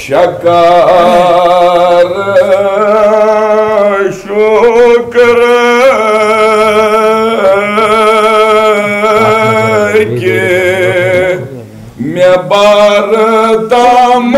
शकार शुक्र के मैं बारताम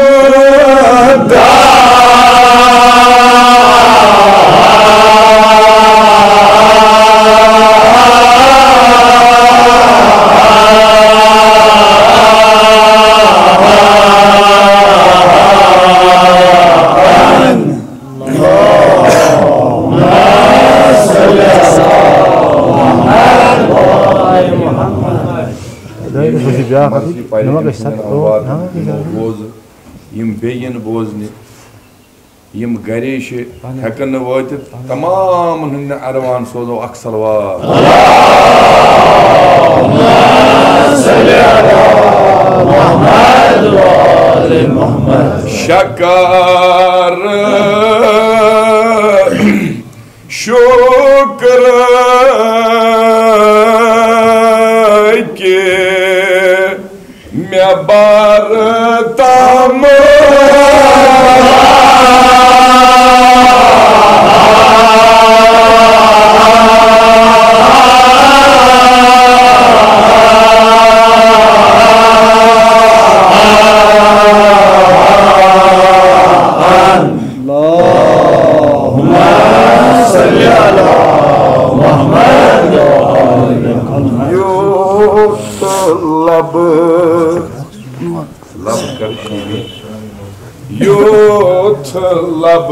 बेयन बोजने यम गरेश हेकन वात तमाम अरवान सोजो अक्सलवार शकार शुक्र के मैं बारताम यूथ लब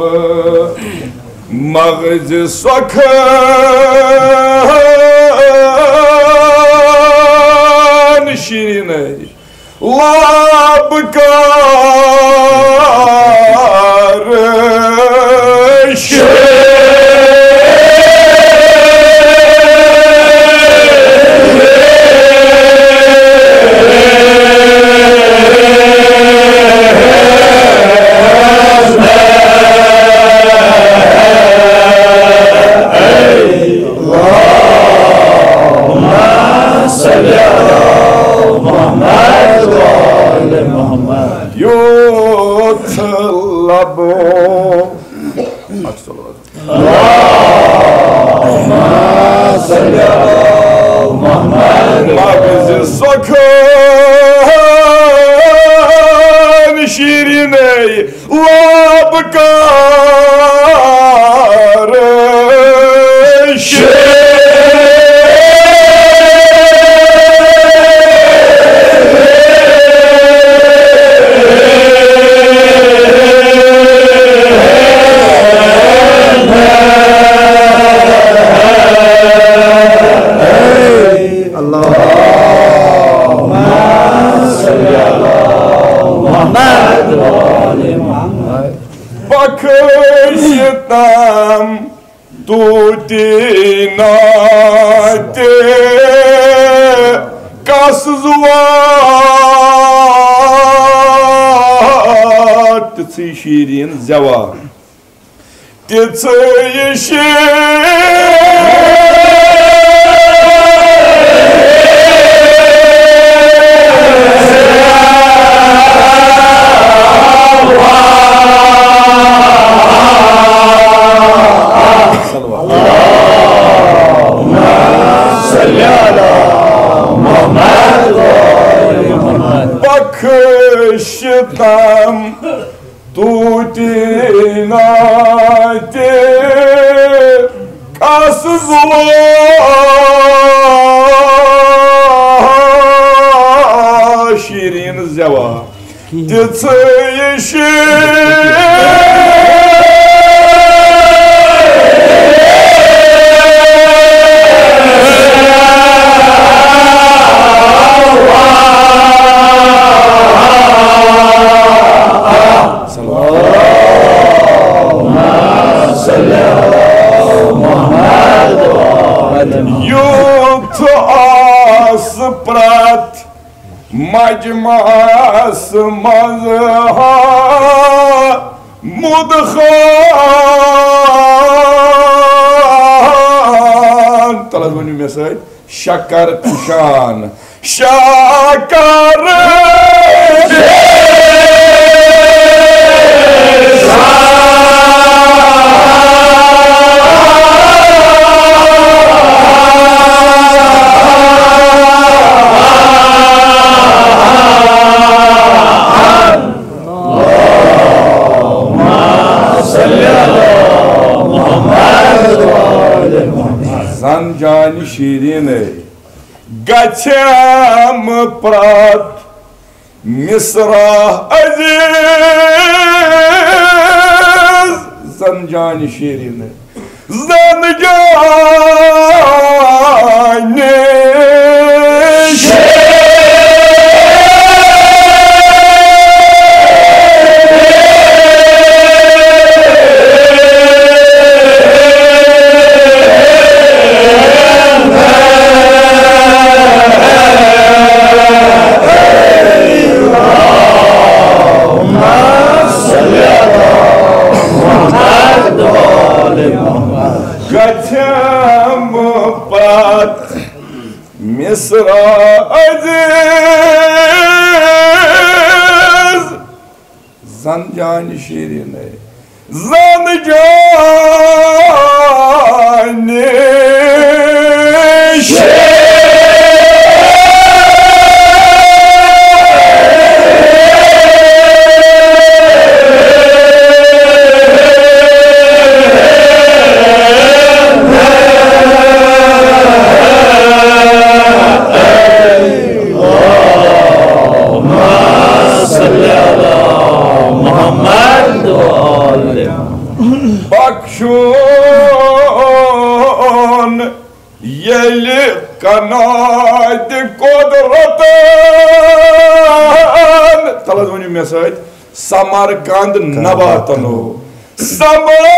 मगज सखान शीन लब कार शीरीन जवान बख्शतम तूतीना ते कसवा शीरीन जवा परात मजमास मज़हा मुदखान तलस बनी में से शकर कुशान शकर Zanjani şirine Gaçam prat Misra aziz Zanjani şirine Zanjani şirine Gaçam pat Misra aziz Zanjani şirine Zanjani şirine Bakşun yeli kanadı kodratan Talazmani mesaj Samarkand nabatanu Samarkand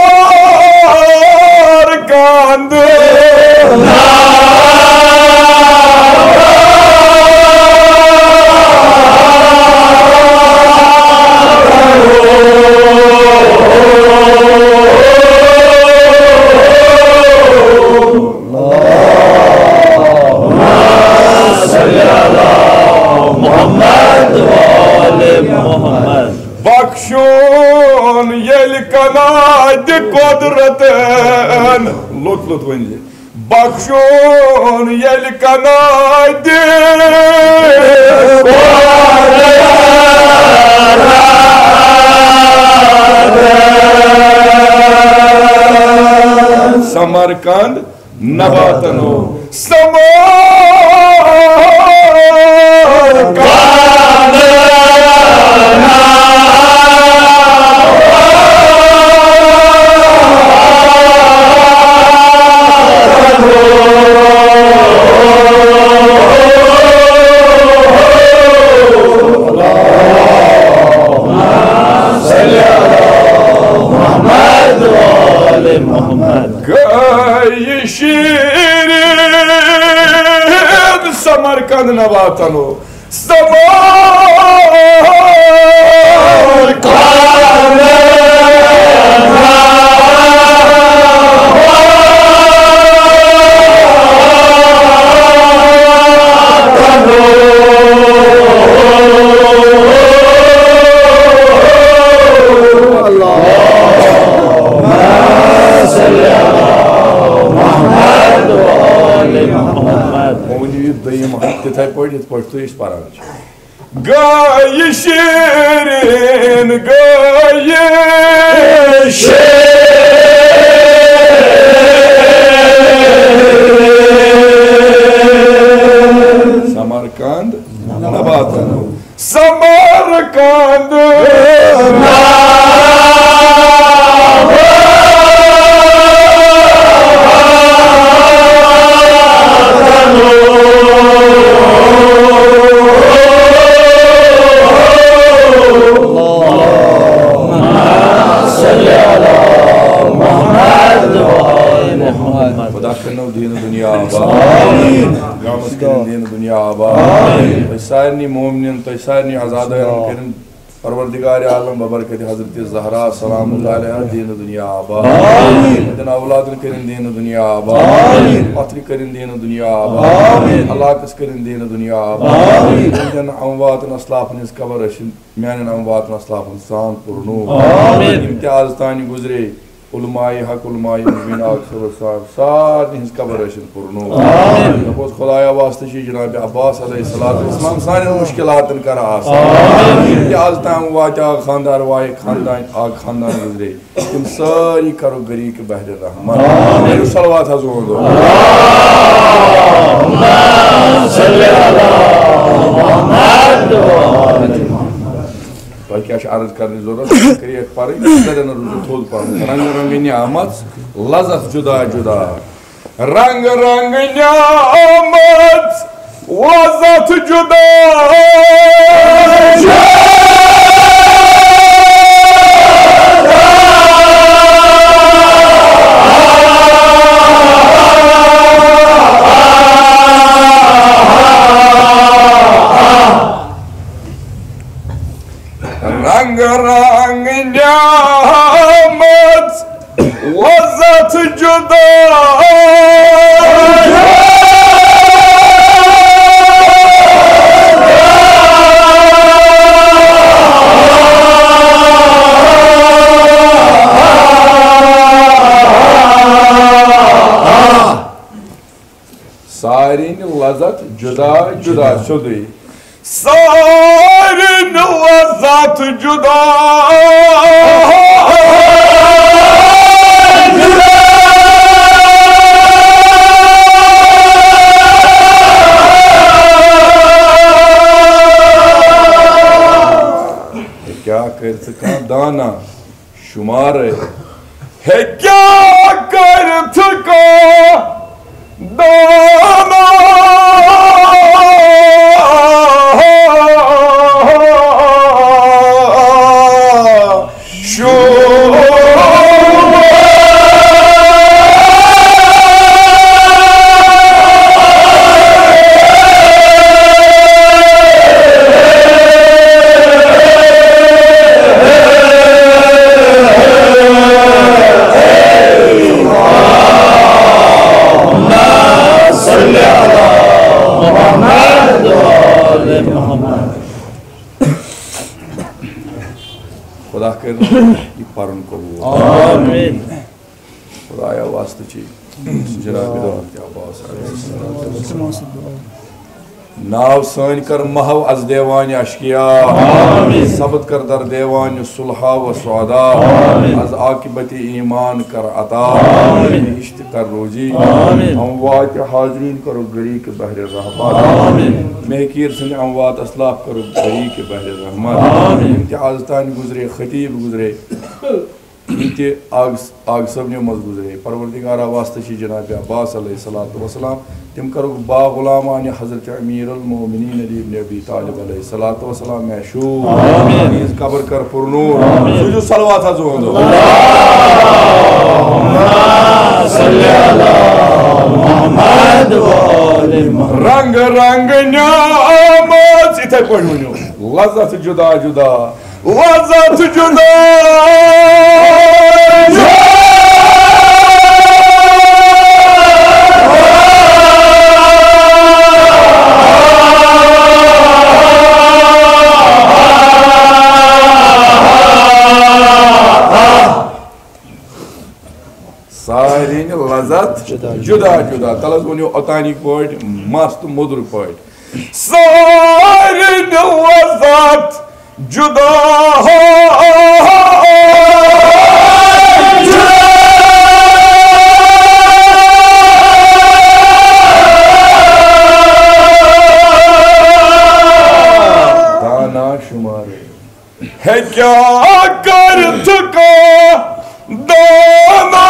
Bakşun yel kanadı kodratan Lut vende Bakşun yel kanadı kodratan Samarkand nabatanu Samarkand Gayı şirin Samarkand nabatanu Samarkand Gayı şirin, gayı şirin Samarkand nabatanu Samarkand Sarni मोमिन तो सारनी आज़ाद परवरदिगार आलम बबरकत हज़रत ज़हरा सलामुल्लाह अलैहा दीन दुनिया आबाद मदन औलाद करिन दीन दुनिया आबाद पत्री करिन दीन दुनिया आबाद अल्लाह कस करिन दीन दुनिया आबाद मदन अमवात अस्लाफ निस कबर रशिन मैन अमवात अस्लाफ इंसान पुरनो इम्तियाज तानी गुजरे उलमाए हक उलमाए मुबीन आखिर साहब सारे हिंस कबर रशिद पुरनो नपोस खुदाया वास्ते छी जनाब अब्बास अलैहिस्सलाम सारे मुश्किलातन कर आसान ये आज ताम वाच आग खानदार वाए खानदान आग खानदान गुजरे तुम सारी करो गरी के बहर रहमान मेरे सलवात हजूर दो क्या अर्ज करने जरूरत करिए पर थोद पर रंग रंग नियामत लज़त जुदा जुदा रंग रंग नियामत लज़त जुदा रंग रंग नियामत लज़त जुदा सारी लज़त जुदा जुदा शुदी सारी लज़त जुदा क्या कर सका दाना शुमार है क्या कर सका दाना खुदा कर परन कबूल आमीन खुदाया वास्ते छी जनाब अब्बास नाव सान कर महव अज देवान अशकिया सबत कर दर देवान सुलहा व सौदा अज आकिबत ईमान कर अता इश्त कर रोजी अमवात हाजरीन करो गरी के बहर रहमत महकीर सिंह अमवात असलाफ करो गरी के बहर रहमत आज तान गुजरे खतीब गुजरे इनके आग सबने मज गुजरे परवरदिगारा वास्ते छी जनाब अब्बास अलैहिस्सलातु वस्सलाम तिम करो बा गुलामान हजरत अमीरुल मोमिनीन अली इब्न अबी तालिब अलैहिस्सलातु वस्सलाम महशूर आमीन कब्र कर पुरनूर सुजू सलवात हजो अल्लाहुम्मा सल्ली अला मुहम्मद व आले मुहम्मद रंग रंग नियामत इथे पढ़ो लज़त जुदा जुदा लज़त जुदा सारी लज़त जुदा जुदा तलस वनो ओतानी पॉइंट मस्त मुद्र पॉइंट सारी लज़त जुदा दाना शुमार है क्या कर थका दाना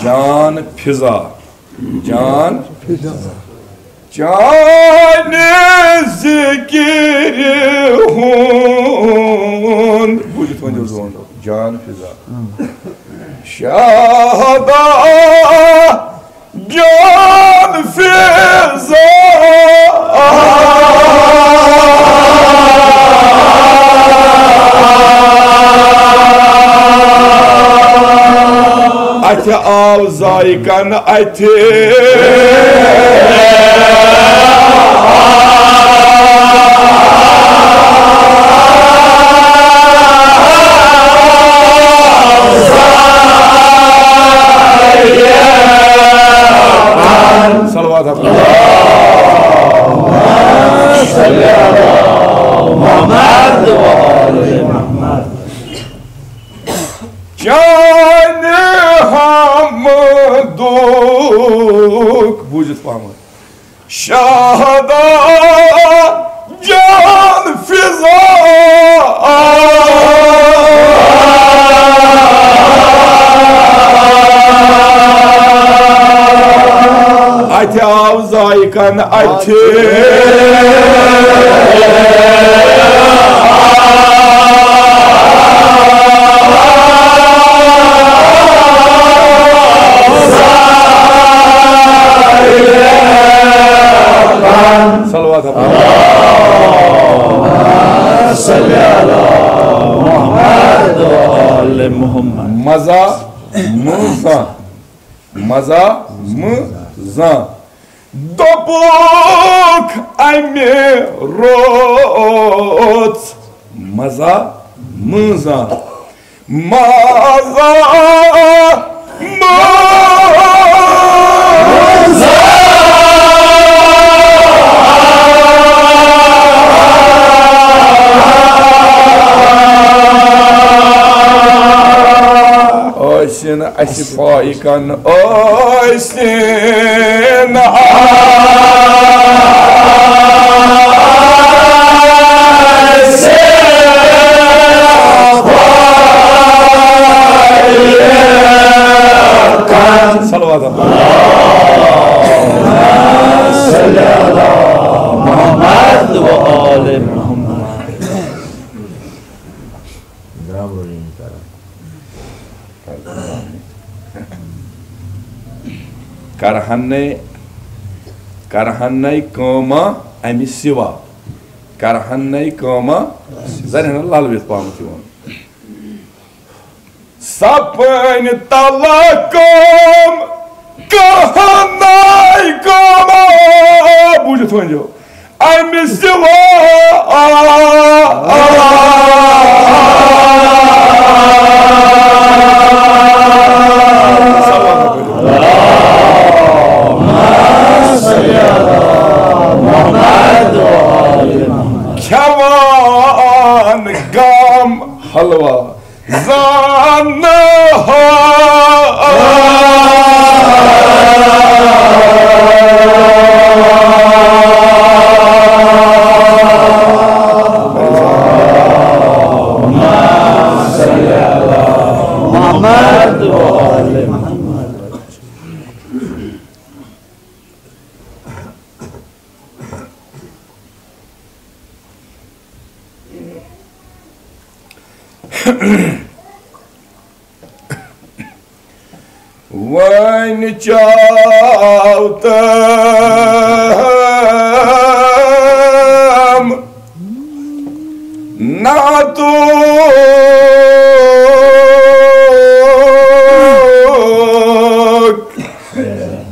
जान फिजा जान जान जिक्र हूं जोंडो जान फिजा शाहदा जान फिजा अथ आव जायकन अथ सलवात दुख बूझित पाम शाहदा जान फिजा अथ आव जायकन अथ मजा मुजा मजा मुजा दोपुक अमे रोच मजा मुजा मजा Oisin asifa'ikan oisin asifa'ikan Salavat salli ala Muhammad ve ali Muhammad Karhanay kama emisiva Karhanay kama Zaten lalvet pamutiyon Sapın talakom Karhanay kama Bujut önce emisiva Kavan gam halva zanna Muhammad wa ali Muhammad Вайн чаутам натук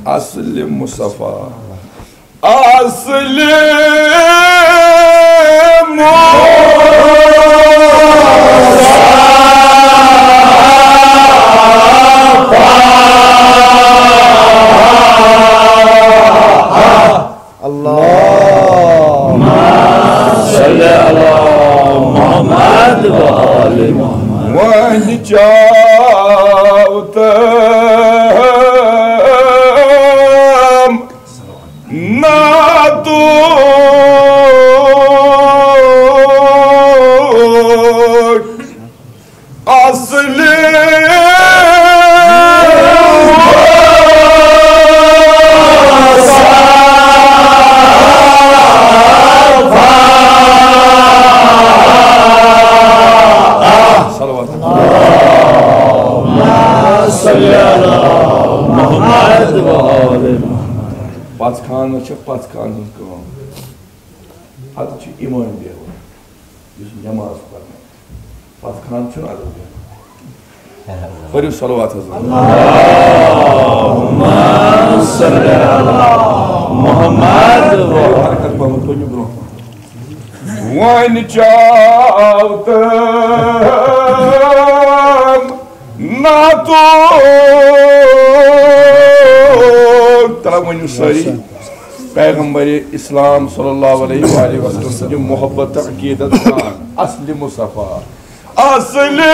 Asli Mustafa Asli Allahumma salli ala Muhammad ve ali Muhammad ve nicautam natuk asli Salavat Khan पत खान कम अद इमान Bevan नमाज पढ़ने पत खान अद पढ़ो सलवात one चावत ना तो तला वनु सारी पैगंबर इस्लाम सल्लल्लाहु अलैहि वसल्लम मोहब्बत अकीदत असली मुस्तफा असली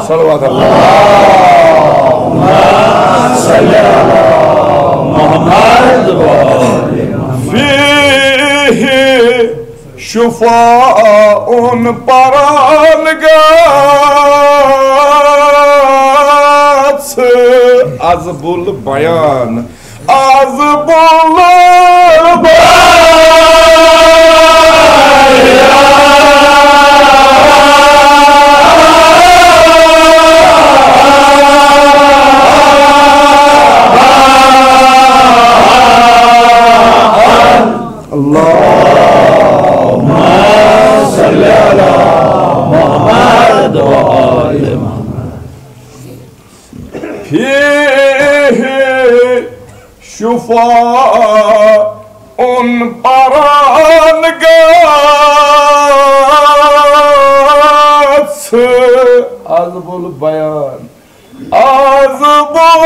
सल्लल्लाहु अलैहि शुफाउन परान गाछ अज़बुल बयान अज़बुल शुफाउन परान गाछ अज़बुल बयान अज़बुल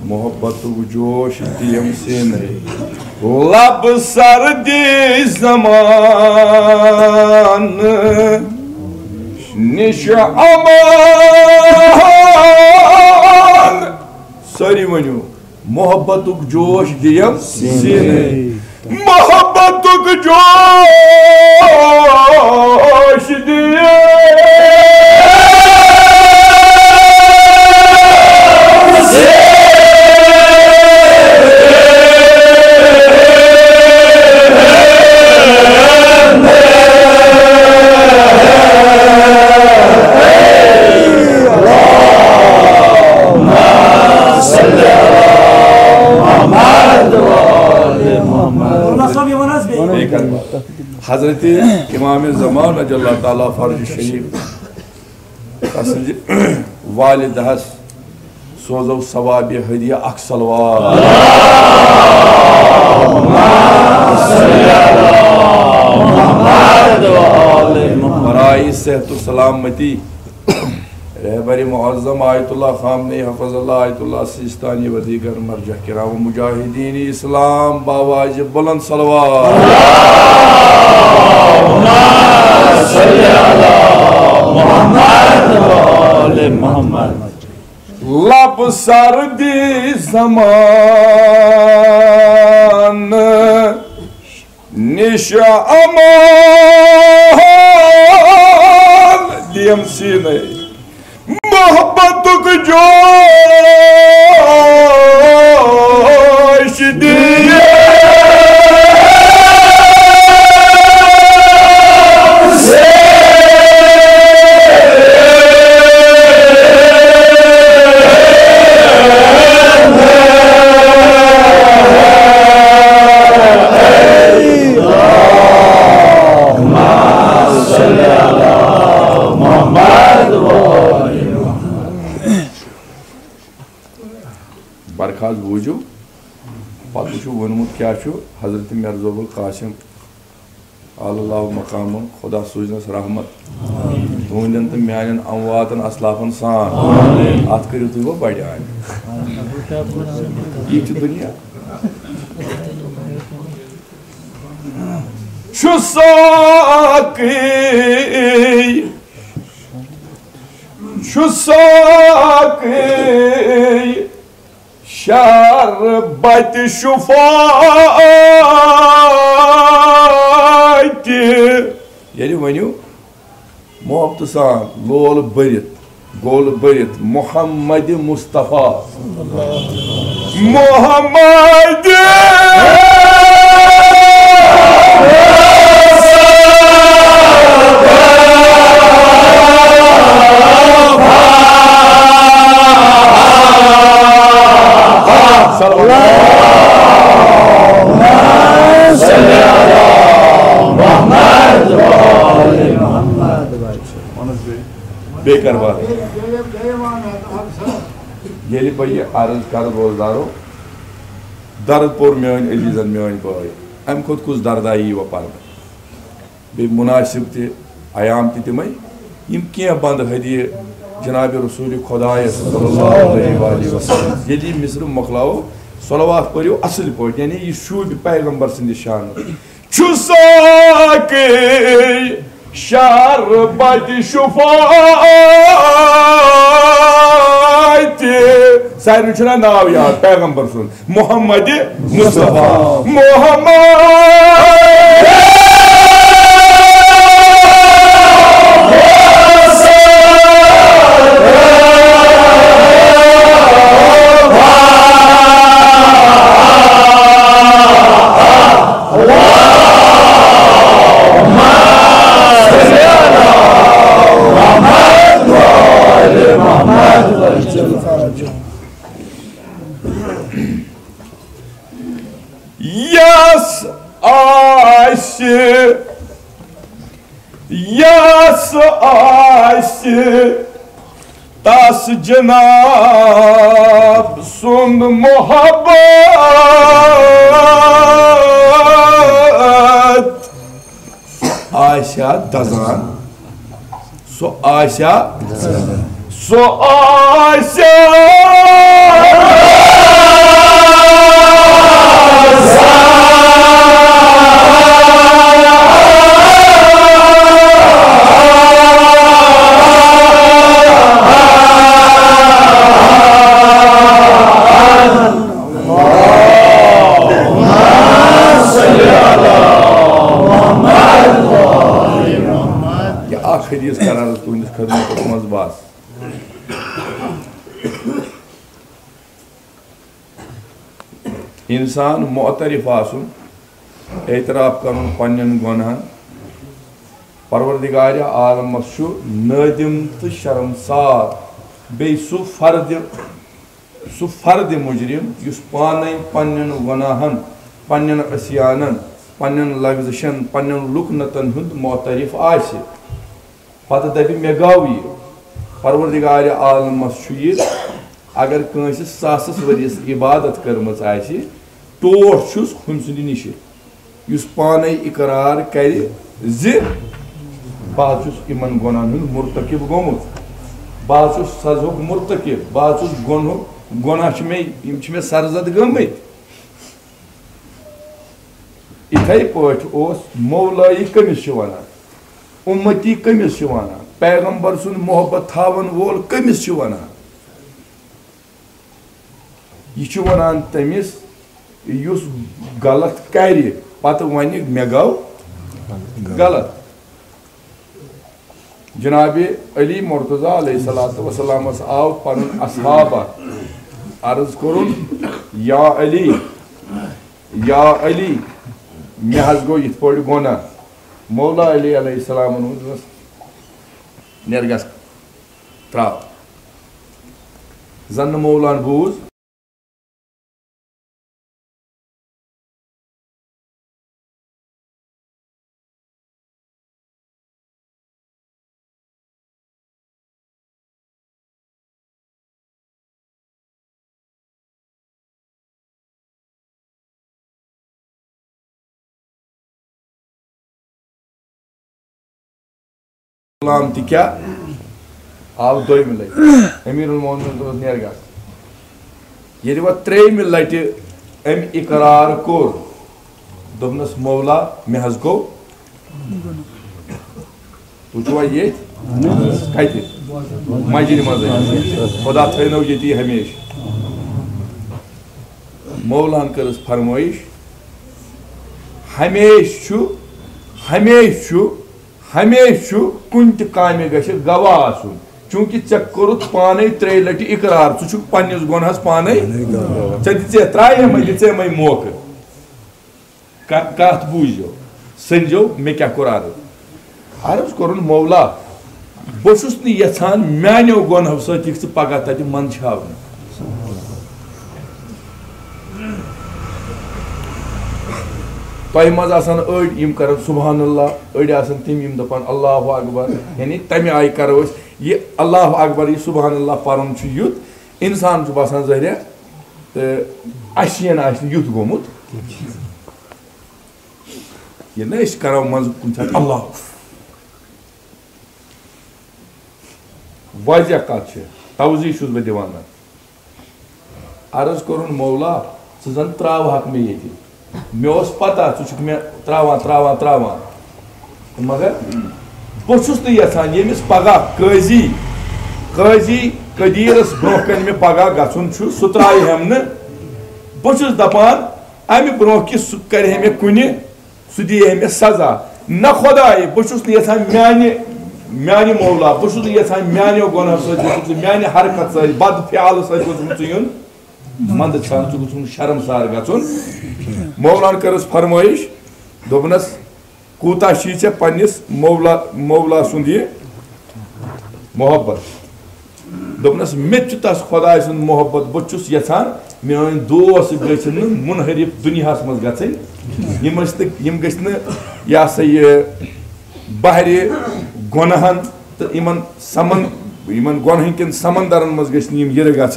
मोहब्बतुक जोश दियम से नहीं लब सर्दी ज़मान निश अमान सारी वनु मोहब्बतुक जोश दियम से नहीं मोहब्बतुक जोश दियम हजरत इमाम ज़मान अल्लाह ताला फर्ज शरीफ तसंज वालिदहस सोजो सवाब हदिया अख सलवार बराई सेहत सलामती रहबर मुअज़्ज़म आयतुल्लाह खामने हफ़ज़ल्लाह आयतुल्लाह सिस्तानी व दीगर मरजा किराम मुजाहिदीन इस्लाम बावाज बुलंद सलवात लब सर्दी ज़मान निश अमान दियम सीने मोहब्बतुक जोश दिए बरखास्त बूझो पत वोनमुत क्या हजरत मिर्ज़ुल कासिम अल्लाह मकाम खुदा सूजनस रहमत तुंदन तो मान अमवातन असलाफन सान अत करो तुम वो बड़ान ये दुनिया Şusak şerbat şufati yeri vaniu muhabbet san lol barit gol barit Muhammed Mustafa Muhammed baker बात ये पे अर्ज कर रोजदारो दर्द पोर मेन अजीजन मेन बॉय अम खुद कुछ दर्द आई वो पर बे मुनासिब ते आयाम ते तमें यम क्या बंद हदिये जनाब रसूल खुदा सल्लल्लाहु अलैहि वसल्लम यदि मिस्र मखलाओ सलावत पढ़ो असल पे यानी यह शूब पैगंबर सिंद शान छुसाके शरबत शुफात सारे छुना नाव यार पैगंबर सुन Mohammad Mustafa Mohammad Yas aşı tas cenab sund muhabbet Ayşe dazan so Ayşe so Ayşe खदीस करार तुंदिस खदमत मज बास इंसान मोतरिफ आसुन एतराफ करुन पन्नन गुनाहन परवरदिगार आलमस छु नादिम तो शर्मसार बे सु फर्द मुजरिम युस पाने पन्नन गुनाहन पन्नन अस्यानन पन्नन लग्जशन पन्नन लुकनतन हुंद मोतरिफ आसि पता दपि मे गव यह परवरदिगार आलमस अगर कंस सासस वरियस इबादत कर्मच आसि टोट छुस हुम सुंद निश युस पाने इकरार कर बह छुस इमन गुनाहन हुंद मुर्तकिब गोमुत बह छुस सजुक मुर्तकिब बह छुस गुनाह मे सरजद गमत इथे पठ ओस मौलाई कमिस वनान उम्मती कमिस वनान पैगंबर सुन मोहब्बत थावन वोल कमिस वनान यह वनान तमिस युस गलत कर पत वन मे गव गलत जनाब अली मुर्तज़ा अलैहिस्सलातु वस्सलामस आव पन असहाबा अर्ज करुन या अली मे हज गो इत पे गुनाह मौला अली अलैहिस्सलाम नेरगस त्रा जन मौलान बूज क्या आव दोम लट अमीरुल मोमिनीन नेरगस ये वो त्रेम लट अम इकरार कोर दोपनस मौला मे हज गो तुवा ये कति मस्जिद मज खुदा थो ये हमेश मौलान कर फरमाइश हमेश कुन काम गवाह आसुन चूंकि ऐ कोरुत पाने 3 लटि इकरार छु पन्निस गुनहस पाने त्राय मै मौके कत बूझो संजो मे क्या कोर अर्ज कोरुन मौला बहुस यछान मानो गुनहों सत पगह तत मंदछाव तह मज अड़ कर सुबहान अल्लाह अड़ तम दपान अल्लाह अकबर यानी तमे आय करो ये अल्लाह अकबर ये सुबहान अल्लाह पर्न युत इंसान बसान जरिया तो अशियन युत गोमुत ये ना करो मज कुछ अल्लाह वजह कत तवजी बह दिवान अर्ज कोरुन मौला जन त्रावहक मे ये मे पता मे त्रावान मगर बहुस यहान यमिस पगह काजी कदीरस ब्रोह कन मे पगह गुन सह त्राय हम बहुस दपान अमि ब्रोह कि सह कर मे कुन सह दी मे सजा न खुदाए बहुस यहान माने मौला बहुस यहान मानो गुनहों सत माने हरकत सत बद ख्याल सत युन मंद छान शर्मसार गुन मौलान कर फरमाइश दोपनस कूता चे पन्निस मौला सुंद ये मोहब्बत दोपनस मे तस खुदाय सुंद मोहब्बत बहुस यहान मेन दोस गन मुनहरिफ दुनिया मज गम यह सा यह बहर गुनहन तो इन गुनहन किन समंदरन मज गिर गन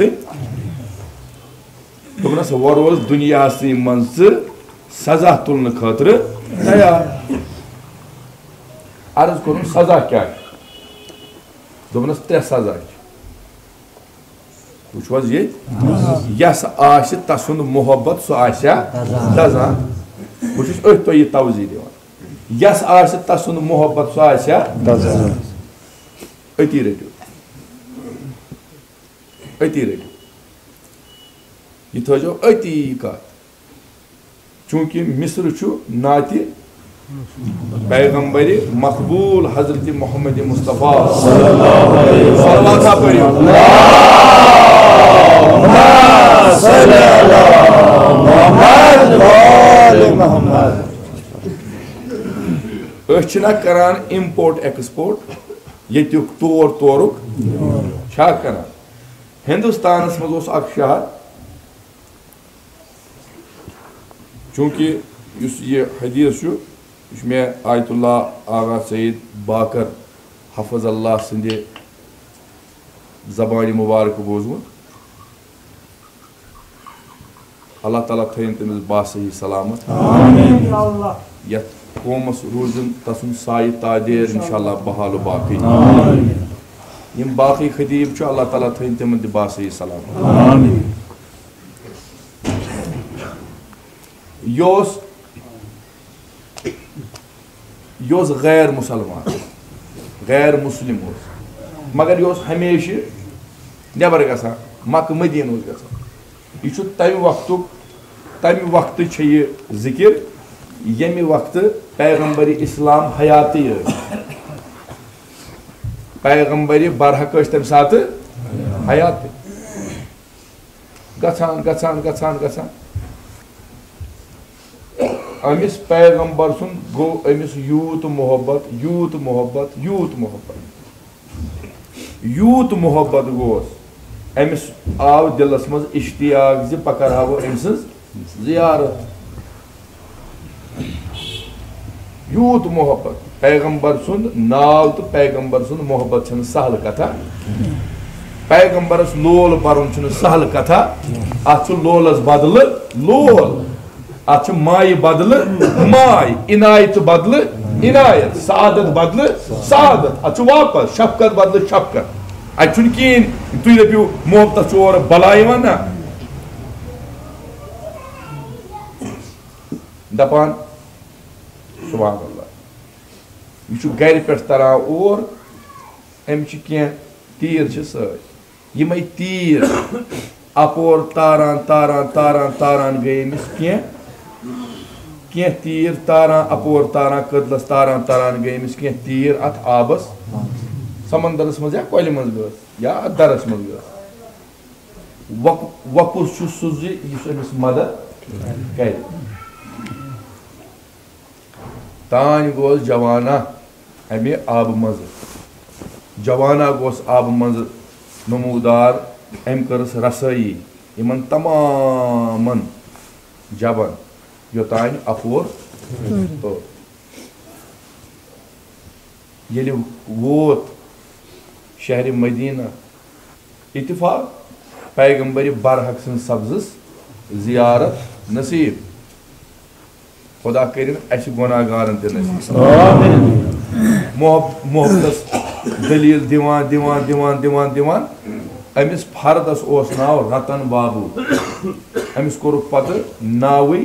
दोपनस वो रोज दुनिया मन सजा तुलन खतर तैयार अर्ज कोर सजा क्या दोपनस 3 सजा वो ये यस आश तसुंद मोहब्बत सह दजान बहुत तो यह तवजी दिवान यस आश तसुंद मोहब्बत सह दजान अति रटो यह थो अति कत चूंकि मिस्र नाति पैगंबर मकबूल हजरत मोहम्मद मुस्तफ़ा करान इम्पोर्ट एक्सपोर्ट युक तोरुक करान हिंदुस्तान मज शहर चूंकि ये हदीस मे आयतुल्लाह आगा सईद बाकर हफज अल्लाह सिंदे ज़बान मुबारक बोजमुत अल्लाह ताला थयन तमिस बासही सलामत यथ कौमस रूजन तसुन साय तादेर इंशाअल्लाह बहाल बाकी यम बाकी खतीब अल्लाह ताला थयन तमिन बासही सलामत योस गैर मुसलमान गैर मुस्लिम मगर योस हमेशा नबर गसान मक्क मदीन गसान यह तमि वक्त ये जिक्र यमि वक्त पैगंबर इस्लाम हयाती पैगंबर बरहक तम सात हयात गसान अमिस पैगंबर सुन गो अमिस यूत मोहब्बत गोस अमिस आव दिलस मज इश्तियाक ज पकर हावो अमिस जियारत यूत मोहब्बत पैगंबर सुन नाव तो पैगंबर सुन मोहब्बत छन सहल कथा पैगंबरस लोल परन छन सहल कथा अत लोलस बदल लोल अत माय बदल माय इनायत बदल इनायत सादत बदल सादत अत वापस शफकत बदल शफकत अत कहें तुम दपू मोहब्बत चोर बलाय ना दपान सुभान अल्लाह यह गर पे तरान और तीर यम तीर अपोर तारान तारान तारान तारान गए कह तीर तारान अपोर तारान कदलस तारान तारान गए कह तीर अत आबस समंदरस मज या कोल मज गस या दरस मज गस वकुर सुस मदद कर तान गोस जवाना अमे आब मज जवाना गोस आब मज नमूदार अम करस रसई इन तमामन जबन योतान अपोर तो ये वोत शहर मदीना इत्तिफाक पैगंबर बरहक सं सब्ज़स जियारत नसीब खुदा करिन अस गुनाहगारन ते नसीब मोहब्बत दलील दिवान दिवान दिवान दिवान दिवान अमिस फर्दस ओस नाव रतन बाबू अमिस कोर पत नावई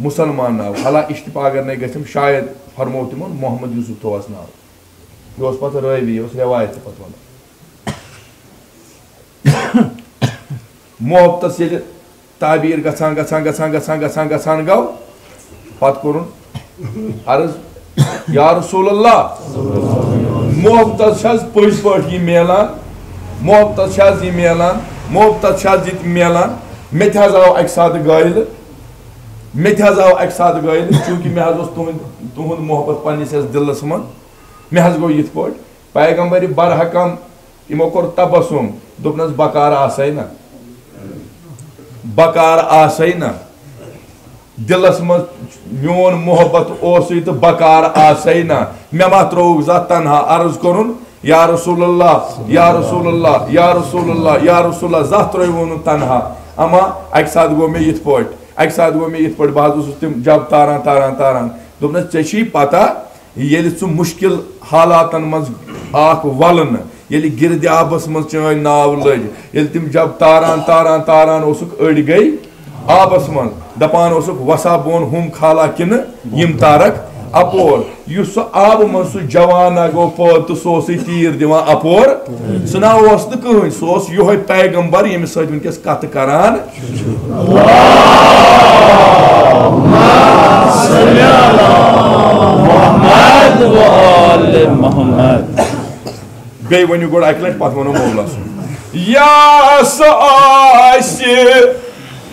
मुसलमान नाव हाला इश्तिफा अगर नहीं गम शायद फरमो तिमन मोहम्मद यूसुफ थोस नाव यह पत रवी रिवायत पत वन मोहब्बत ये ताबीर गसान गसान गसान गसान गसान गसान गो पत कोरुन अर्ज या रसूल अल्लाह मोहब्बत पज पे मिलान मोहब्बत मिलान मोहब्बत मिलान मे आव अक सात गायल मे आव अक सात गायल चूंकि मे तुहद मोहब्बत पन्निस दिलस मन मे गो ये पे पैगंबर बरहकम यमो कोर तबसुम दोपनस बकार आसै ना बकार आसै ना दिलस मज मोन मोहब्बत तो बकार आसै ना मे मा त्रोग जा तन्हा अर्ज कोरुन या रसूल अल्लाह या रसूल अल्लाह या रसूल अल्लाह या रसूल अल्लाह जा त्रोवन तन्हा अमा अक सात गो मे ये पे अक सात गो मे ये पे बह तम जब तारान तारान तारान दोपनस चे पता ये मुश्किल हालातन मज वलन ये गिरद आबस मज चान नाव लग ये तम जब तारान तारान तारान अड़ गई आबस मन दपान वसा बोन हम खाला किन यम तारक अपोर सह आब मन सह जवाना गो पद तो सह तीर दिवान अपोर सह ना कहें सह ये पैगंबर यम सस कत करान बे वनु गोड़ अक लट पत वनो मौला या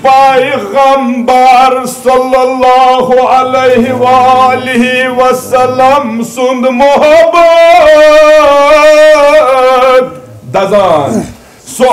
पैगंबर सल्लल्लाहु अलैहि वसल्लम सुंद मोहब्बत दजान सो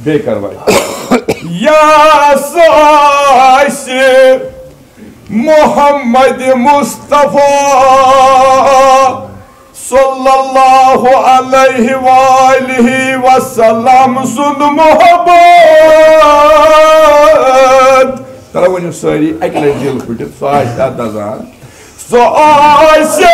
बेकर भाई मोहम्मद मुस्तफा सल्लल्लाहु अलैहि वसल्लम सुन मोहब्बत तरा वनु सारी अक लट दिल फुटित सो आशा दजान सो आशा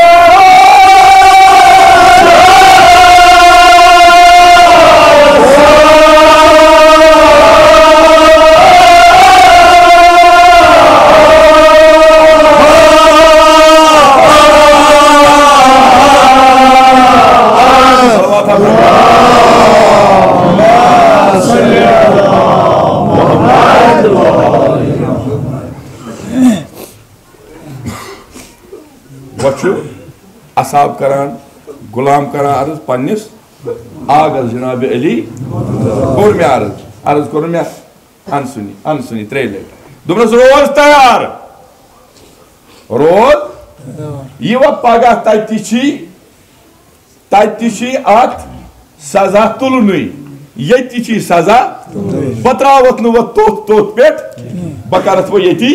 असाब करान गुलाम करान अर्ज पन्निस आगस जनाब अली कोर मे अर्ज कोर मे अनसुनी त्रे लट दोपनस रोज तैयार रोज यह पगह तति अत सजा तुलन ये सजा बह त्रावत तोथ पे बह कर ये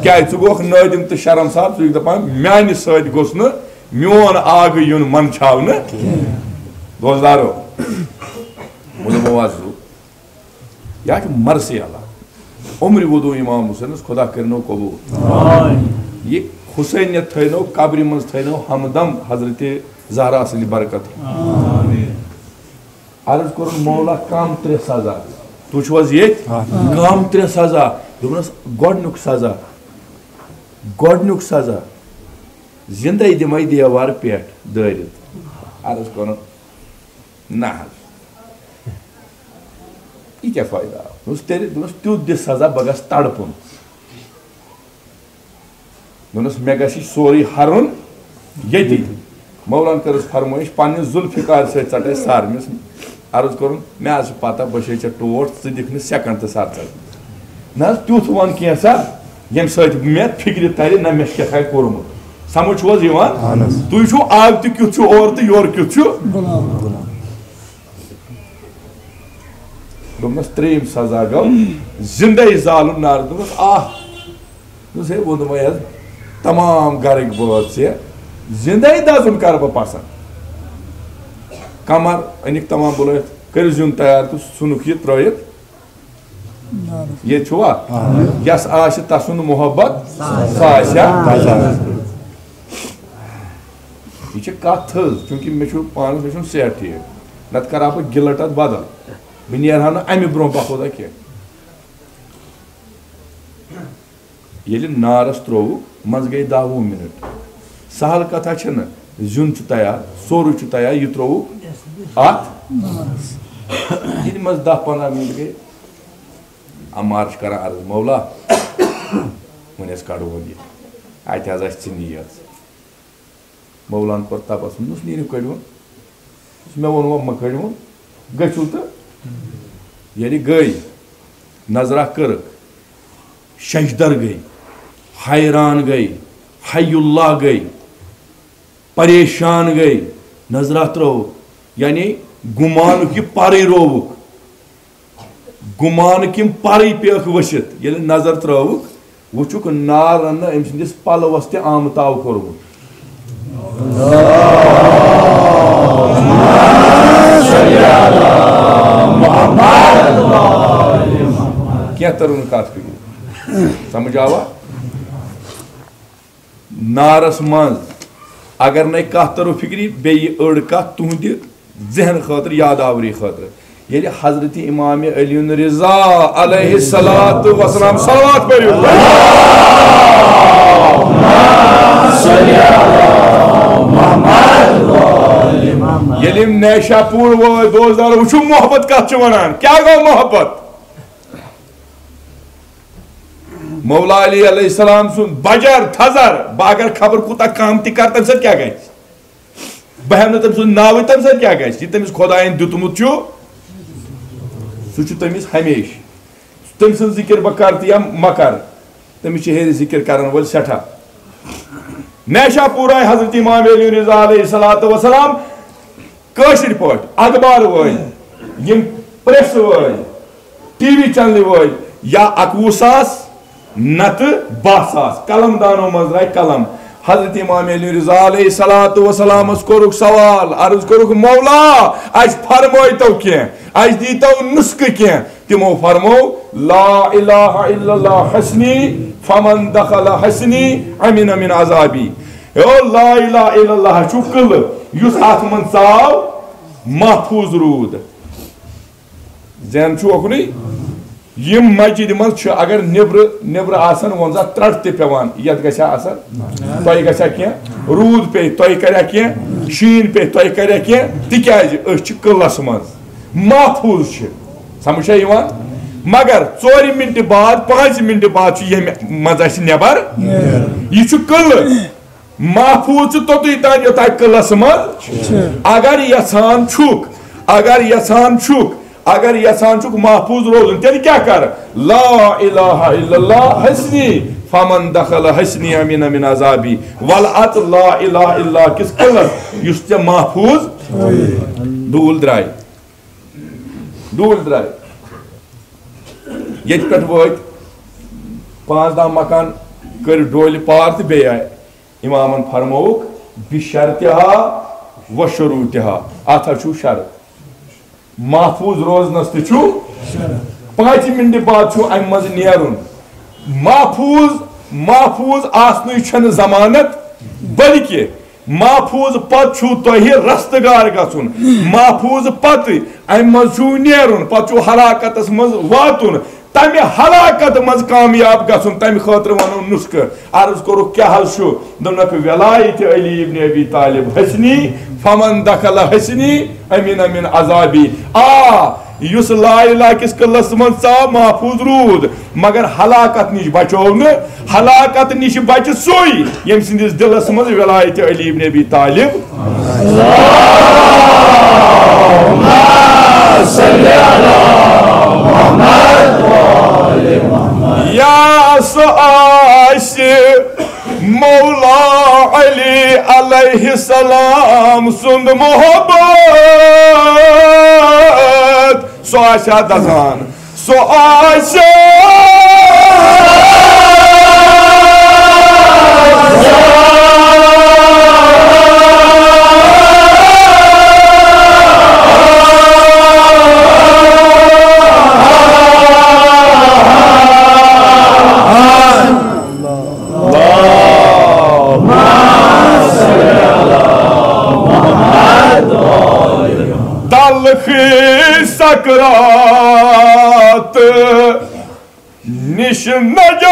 क्या गोख नादिम तो शर्मसार च दपान म्यान सत गोस न मोन आग युन मन छावने दोस्तदारो मुझे यह मरसे अल्लाह उम्र वुदू इमाम हुसैन खुदा करनो कबूल ये हुसैनियत थनो कब्र मज थनो हमदम हजरत ज़हरा सली बरकत अर्ज कर मौला कम 3 सजा तुझ ये कम 3 सजा दोनस गोडनुक सजा जिंदे दिमाई देवार पेट दरित अर्ज कर ना यह क्या फायदा तुत दि सजा बह गस तड़पुन दोनस मे गसी सोरी हरुन ये मौलान कर फरमाइश पन्ने जुल्फिकार से चटे सारमिस अर्ज कर मे आज पता बह चे टोट ज दिख सेकंड तो साथ ना तुथ वन क्या सा यम सत मे फिक्र तर ना मे क्या कोर्मुत समझ तुम आग तुथ और तो योर क्युथ दोनस 3 सजा गो जिंदे जालुन नार दोनस हे वो तमाम घर बोत से जिंदे दजुन कर बह पसंद कमर अनिक तमाम बोल कर जुन तैयार तो सुनुक यह त्रित ये यस तसुन मोहब्बत यह कथ चूंकि मे पान मे सेहत ठीक नत करा बह गिलट अत बदल बह नेरहा ना अमि ब्रो बखोदा कह नारस त्रोव मज गई 10-20 मिनट सहल कथा जुन तैयार सोरू तैयार यह त्रोव अत मज 10-15 मिनट गई अमार कर अर्ज मौला वन कड़ो अत नीयत मौलान कोर तबसुम नीन कड़ो मे वो मे कड़ो गु तो ये गई नजरा कर शशदर गई हैरान गई हयुल्ला गई परेशान गई नजरा त्रो यानी गुमान कि पारे रोवुक गुमान कि पारे पेख वशित ये नजर त्रोवुक वुचुक नार अन्न अम सिंदिस पलवस ते आमताव कोरमुत क्या तरुण कथ समझ आवा नारस मज अगर न कह तरु फिक्री बे अड़ कथ तुहद जहन खतर यादावरी खतर ये हजरत इमाम अली रिजा अलैहिस्सलातु वस्सलाम सलावत पढ़ियो ये नैशापुर वो दोस्तार वो मोहब्बत कथ वनान क्या गो मोहब्बत मौला अली अलैहिस्सलाम सुन बजर थजर बह अगर खबर कूता काम तम कर तम क्या गई बह तम सुन नाव तम क्या गई तमिस खुदायन दितमुत सह तमिस हमेश तम सं जिक्र बह कर या मकर तमिस हेर जिक्र कर वल सठा नैशापुर आय हजरत इमाम अली रिजा अलैहिस्सलातु वस्सलाम कशिर पट अखबार वल यम प्रेस वल टीवी चैनल वल या 21,000 नत 12,000 कलम दानो मज राय कलम हजरत इमाम अली रिजा अलैहिस्सलातु वस्सलाम कोरुक सवाल अर्ज कोरुक मौला आज फरमाय तो क्या आज दी तो नुस्ख क्या तिमो फरमो ला इलाहा इल्लल्लाह हसनी फमन दखल हसनी अमिन मिन अजाबी ओ ला इलाहा इल्लल्लाह चुकल युस हाथ मन साव महफूज रूद जैन छु ओकनी यम मस्जिद मज अगर निब्र आसन वन सा त्रट ते पेवान यत गसा आसन तोय गसा क्या रूद पे तोय करया क्या शीन पे तोय करया क्या तिक्याज अस छ कलस मज महफूज छ समझ यवान मगर 4 मिनट बाद 5 मिनट बाद ये मज आस नेबर यह छ कल महफूज तोतुय तान योता कलस मज अगर यसान छुक महफूज रोजन तेल क्या कर ला इलाहा इल्लल्लाह हसनी फमन दखल हसनी अमिन मिन अजाबी वल अत ला इलाहा इल्ला किस कलस युस ते महफूज दूल द्राय ये पे वत 5-10 मकान कर डोल पार तो बे आय इमामन फरमोक बिशर्तिहा व शुरूतिहा अथ छु शर्त महफूज रोजनस तु 5 मिनट बाद अम मज नेरुन महफूज आसनु छन जमानत बल्कि महफूज पत रस्तगार गुन महफूज पत अम मज नेरुन पत हलाकत मज वातुन तमे हलाकत मज कामयाब गुन तम खतर वनो नुस्ख अर्ज करो क्या दोनक वलायत अली इब्न अबी तालिब हसनी फमन दखल हसनी अमिन अमिन अजाबी युस ला इलाहा किस कलस मन चा महफूज रूद मगर हलाकत निश बचो न हलाकत निश बच सोई यम सिंदिस दिलस मज वलायत अली इब्न अबी तालिब अल्लाहुम्मा सल्ली अला मुहम्मद व आले मुहम्मद या सआश मौला अली अलैहि सलाम सुंद मोहब्बत सो आशा दजान सो आशा सकरात निश नजात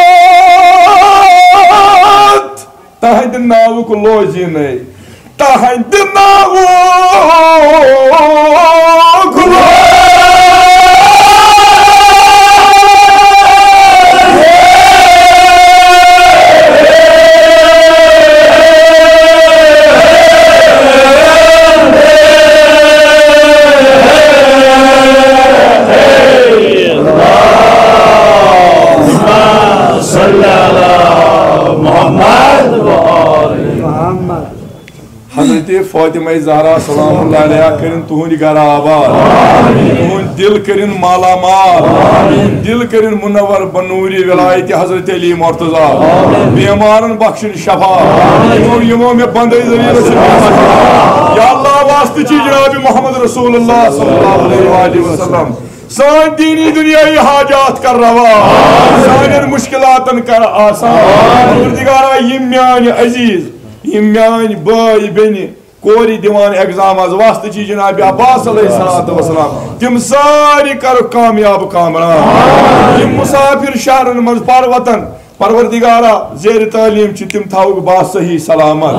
तहद नावुक लोजी नहीं तहद नावुक फातिमा ज़हरा सलामुल्लाह अलैहा करिन तुहुंद घर आबाद तुहुंद दिल करिन माला माल दिल करिन मुनव्वर बनूरी विलायत हजरत अली मुर्तजा बीमारन बख्शिन शफा यमो में बंदे जरिए से या अल्लाह वास्ते ची जनाब मोहम्मद रसूलुल्लाह सल्लल्लाहु अलैहि वसल्लम सान दीनी दुनियाई हाजात कर रवा सान मुश्किलातन कर आसान परवरदिगारा यिम म्यान अजीज यिम म्यान बाय बेनि कोरी दिवान एग्जाम आज वास्ते ची जनाब अब्बास अलैहिस्सलाम तिम सारी कर कामयाब कामरान यिम मुसाफिर शहरन मज पर्वतन परवरदिगारा जेर तालीम ची तिम थाउक बा सही सलामत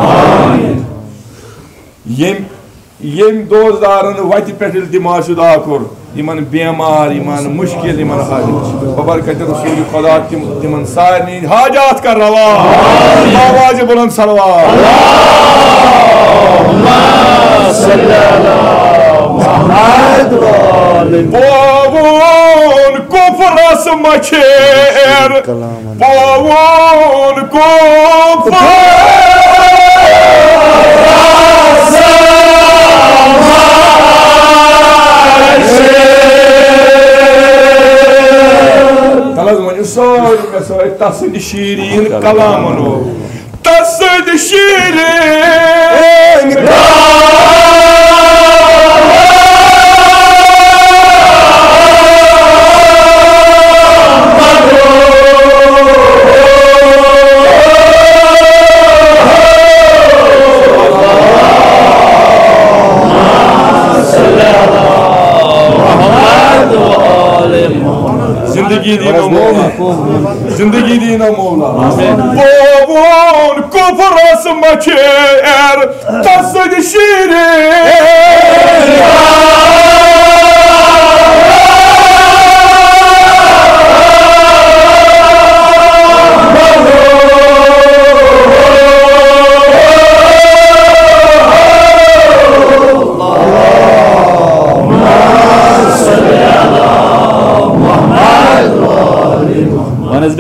यम दोजदारन वति पेटल दिमाशुदा कोर इमन बेमार इमन मुश्किल इमन हाजत बबरकत रसूल खुदा तिमन सारी हाजात कर रवा आवाज बुलंद सलवात अल्लाहुम्मा सल्ली अला मुहम्मद व आले पवन कुफरस मचेर पवन तसद शीरीन कलामनो तसद शीरीन जिंदगी दीना मौला पवन कुफरस मचेर तसद Shireen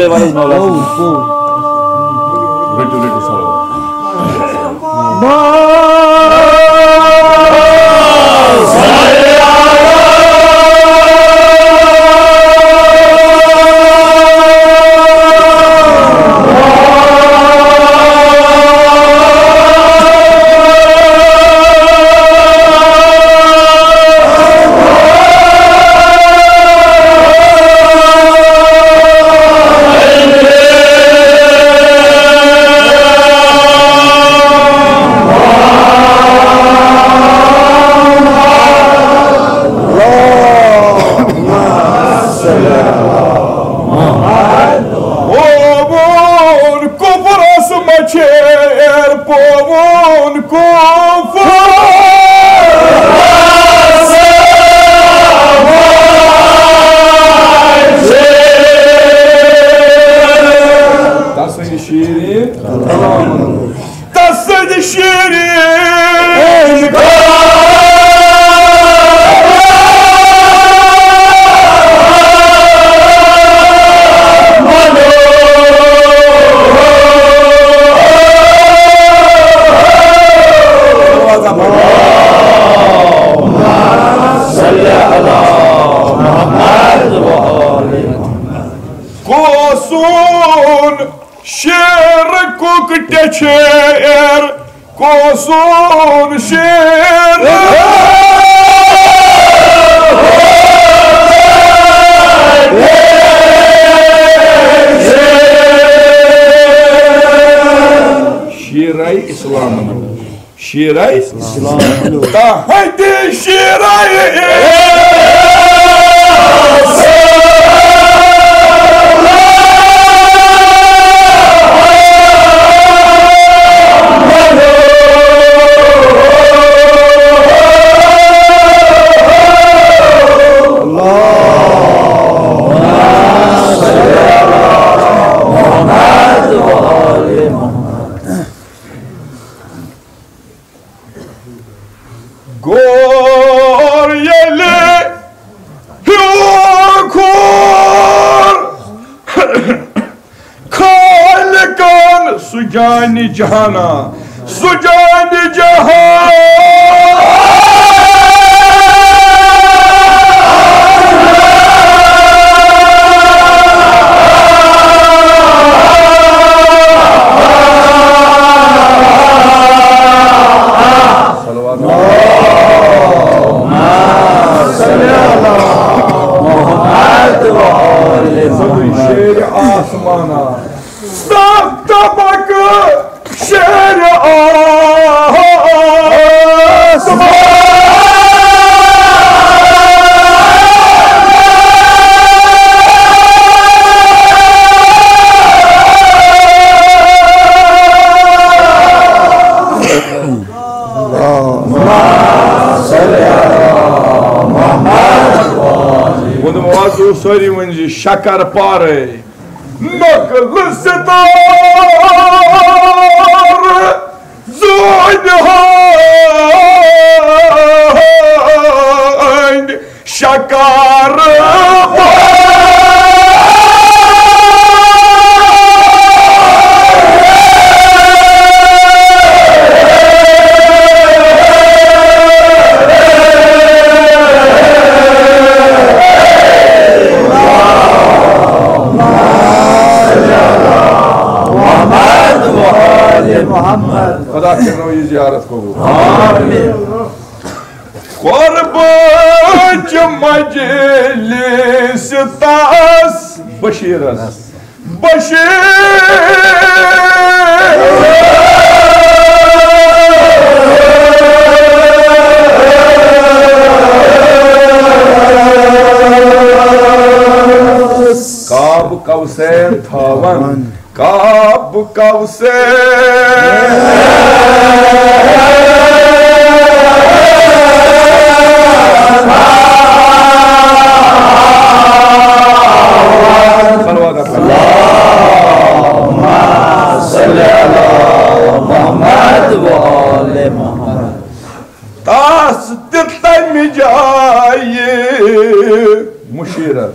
Vanez Mevla. Ready povun Tasayı şiirin Tasayı şiirin Kosun şer kokteçer Kosun şer Şiray İslam'ın Şiray İslam'ın Haydi Şiray Sujani Jahana Sujani Jahan Şehri asmana Saf tabakı şehri asmana Bunu muazzu söyleyin şakar pare Naklı sedar Zuydehayn Şakar Khuda kernoyi ziyaret kabul. Amin. Korbanç meclis tas Başiras. Kab Kavser thavan Kab Kavser Allahumma salli ala Muhammad ve ale Muhammad Tas tirtan micayi Muşira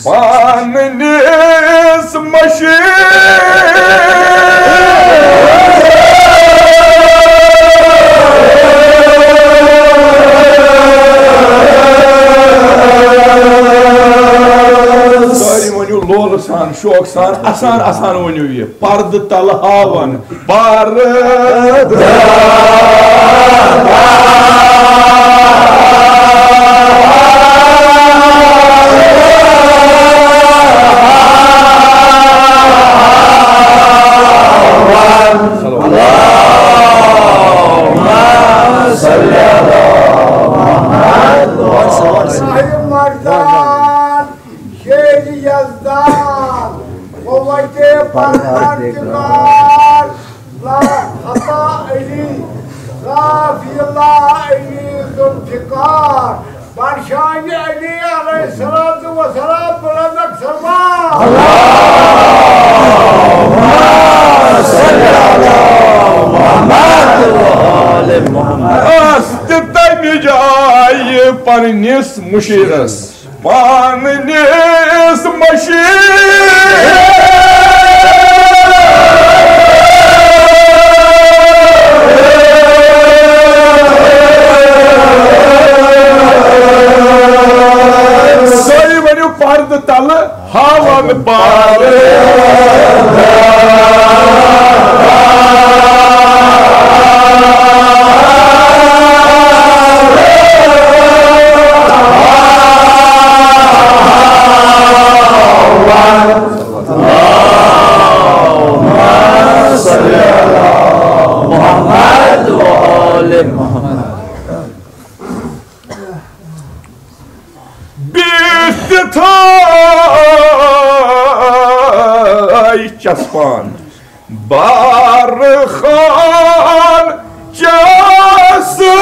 Panis maşir Lolo san, şok san, asan oynuyor. Pardı talı havan, pardı. Allahümme salli ala Muhammed ve Şehri Yazdan Kovacı Parmartılar खता अली काफिला अली जुल्फिकार बादशाह अली अलैहिस्सलातु वस्सलाम बुलंद सरमा अल्लाहुम्मा सल्ली अला मुहम्मद व आले Muhammad Astitami jayi parnis mushiras Parnis mushiras Soyvani pardı talı havan bağlı Çaspan Barxan Casın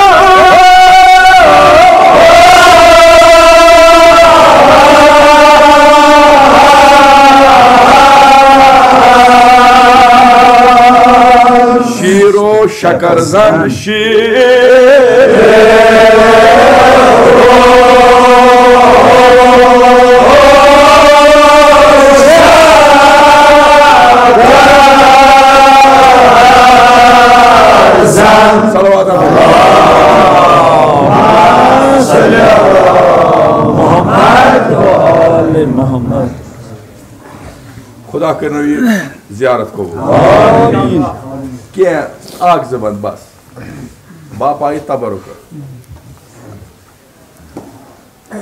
Şiro Şakarzan Salavat Muhammed खुदा के नबी ज़ियारत को क्या आग ज़बान बस बाप आई तबरुक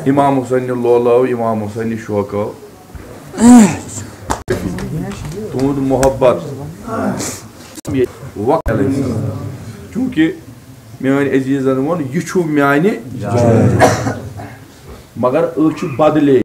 इमाम हुसैन लोलो इमाम हुसैन शोको तुंद मोहब्बत वक्त चूँकि मेन अजीज़न वो यह म्यान मगर अ बदले